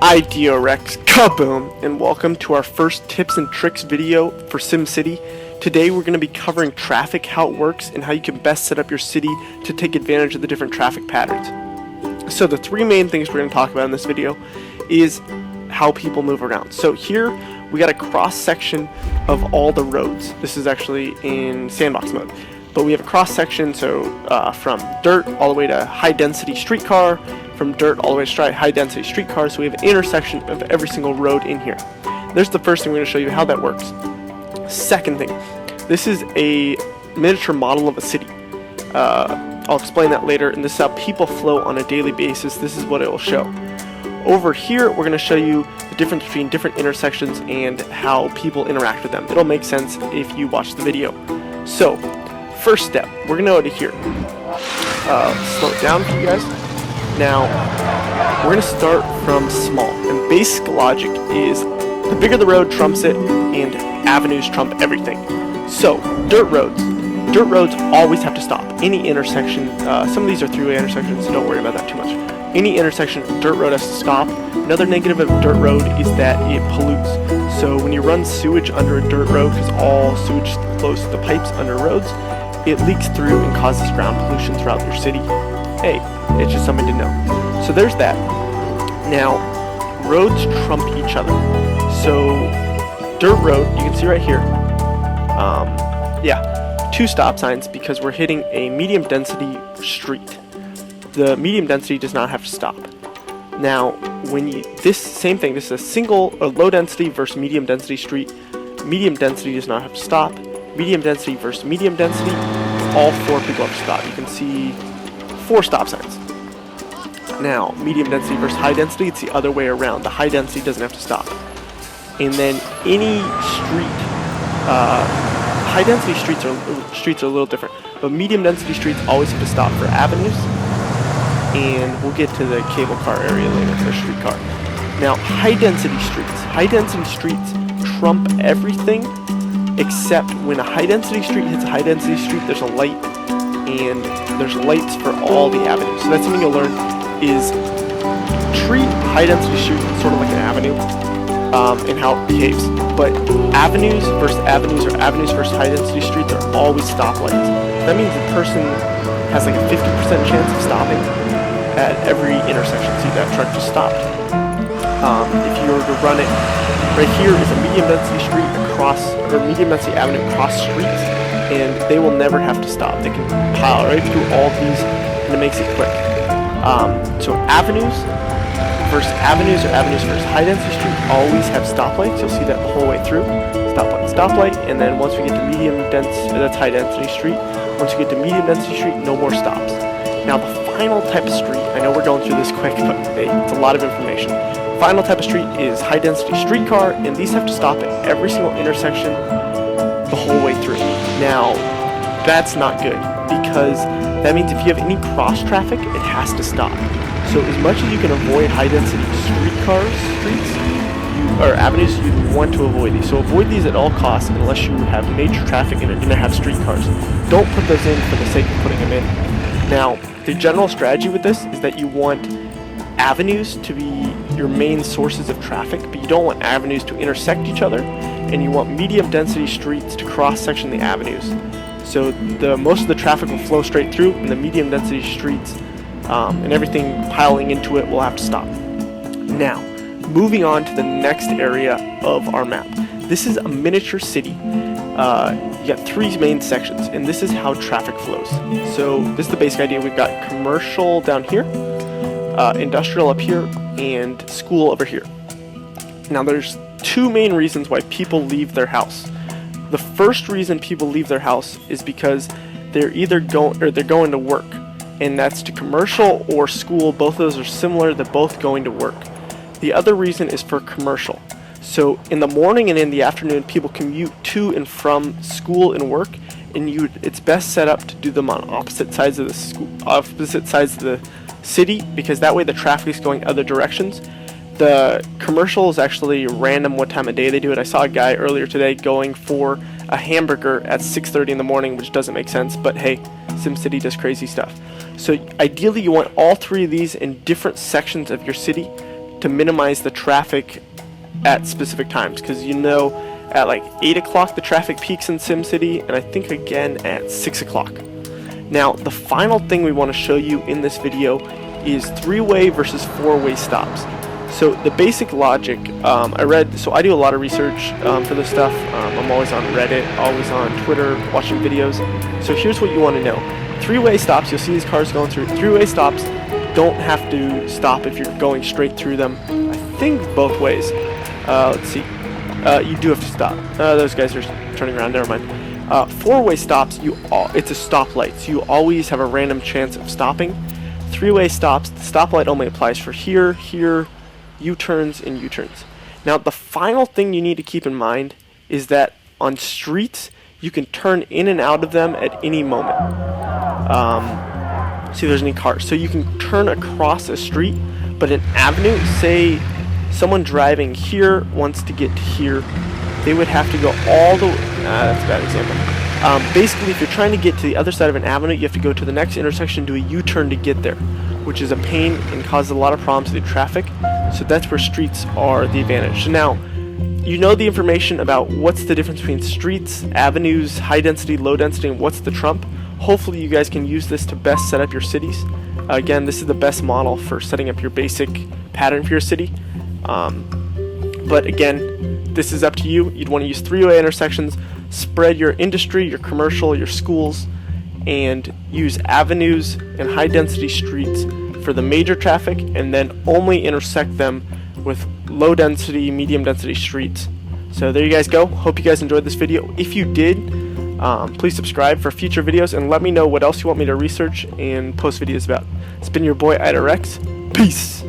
Rex, kaboom, and welcome to our first tips and tricks video for SimCity. Today we're going to be covering traffic, how it works, and how you can best set up your city to take advantage of the different traffic patterns. So the three main things we're going to talk about in this video is how people move around. So here we got a cross section of all the roads. This is actually in sandbox mode, but we have a cross section, so from dirt all the way to high density streetcar, from dirt all the way to high density streetcar. So we have an intersection of every single road in here. There's the first thing we're going to show you how that works. Second thing, this is a miniature model of a city. I'll explain that later, and this is how people flow on a daily basis. This is what it will show. Over here, we're going to show you the difference between different intersections and how people interact with them. It'll make sense if you watch the video. So, first step, we're going to go to here. Slow it down for you guys. Now, we're going to start from small, and basic logic is the bigger the road trumps it, and avenues trump everything. So, dirt roads always have to stop. Any intersection, some of these are three-way intersections, so don't worry about that too much. Any intersection, dirt road has to stop. Another negative of dirt road is that it pollutes. So when you run sewage under a dirt road, because all sewage flows through the pipes under roads, it leaks through and causes ground pollution throughout your city. Hey, it's just something to know. So there's that. Now, roads trump each other. So dirt road, you can see right here, two stop signs because we're hitting a medium density street. The medium density does not have to stop. Now, this same thing, this is a low density versus medium density street. Medium density does not have to stop. Medium density versus medium density, all four people have to stop. You can see 4 stop signs. Now, medium density versus high density, it's the other way around. The high density doesn't have to stop. And then any street, high density streets are a little different, but medium density streets always have to stop for avenues, and we'll get to the cable car area later, the streetcar. Now, high density streets trump everything except when a high density street hits a high density street, there's a light, and there's lights for all the avenues. So that's something you'll learn is treat high density street sort of like an avenue, and how it behaves. But avenues versus avenues or avenues versus high density streets are always stoplights. That means the person has like a 50% chance of stopping at every intersection. See, that truck just stopped. If you were to run it, right here is a medium density street or medium density avenue across streets, and they will never have to stop. They can pile right through all of these, and it makes it quick. So avenues versus avenues or avenues versus high density street always have stoplights. You'll see that the whole way through. Stoplight, and then once we get to that's high density street. Once you get to medium density street, no more stops. Now the final type of street, I know we're going through this quick, but hey, it's a lot of information. Final type of street is high density streetcar, and these have to stop at every single intersection the whole way through. Now, that's not good, because that means if you have any cross traffic, it has to stop. So as much as you can avoid high density avenues, you want to avoid these. So avoid these at all costs unless you have major traffic and are going to have streetcars. Don't put those in for the sake of putting them in. Now, the general strategy with this is that you want avenues to be your main sources of traffic, but you don't want avenues to intersect each other, and you want medium density streets to cross-section the avenues. So most of the traffic will flow straight through, and the medium density streets and everything piling into it will have to stop. Now, moving on to the next area of our map. This is a miniature city. You got 3 main sections, and this is how traffic flows. So this is the basic idea. We've got commercial down here, industrial up here, and school over here. Now there's 2 main reasons why people leave their house. The first reason people leave their house is because they're either going to work, and that's to commercial or school. Both of those are similar. They're both going to work. The other reason is for commercial. So in the morning and in the afternoon, people commute to and from school and work, and it's best set up to do them on opposite sides of the city, because that way the traffic is going other directions. The commercial is actually random what time of day they do it. I saw a guy earlier today going for a hamburger at 6:30 in the morning, which doesn't make sense, but hey, SimCity does crazy stuff. So ideally you want all 3 of these in different sections of your city to minimize the traffic at specific times, because you know at like 8 o'clock the traffic peaks in SimCity, and I think again at 6 o'clock. Now the final thing we want to show you in this video is 3-way versus 4-way stops. So the basic logic, I do a lot of research for this stuff. I'm always on Reddit, always on Twitter, watching videos. So here's what you want to know. 3-way stops, you'll see these cars going through. 3-way stops don't have to stop if you're going straight through them. I think both ways. Let's see. You do have to stop. Those guys are turning around, never mind. 4-way stops, it's a stoplight, so you always have a random chance of stopping. 3-way stops, the stoplight only applies for here, U-turns, and U-turns. Now, the final thing you need to keep in mind is that on streets, you can turn in and out of them at any moment. See if there's any cars. So you can turn across a street, but an avenue, say someone driving here wants to get to here, they would have to go all the way. That's a bad example. Basically, if you're trying to get to the other side of an avenue, you have to go to the next intersection, do a U-turn to get there, which is a pain and causes a lot of problems with the traffic. So that's where streets are the advantage. So now, you know the information about what's the difference between streets, avenues, high density, low density, and what's the trump. Hopefully you guys can use this to best set up your cities. Again, this is the best model for setting up your basic pattern for your city. But again, this is up to you. You'd want to use 3-way intersections, spread your industry, your commercial, your schools, and use avenues and high density streets for the major traffic, and then only intersect them with low density, medium density streets. So there you guys go. Hope you guys enjoyed this video. If you did, please subscribe for future videos and let me know what else you want me to research and post videos about. It's been your boy IdaRex. Peace!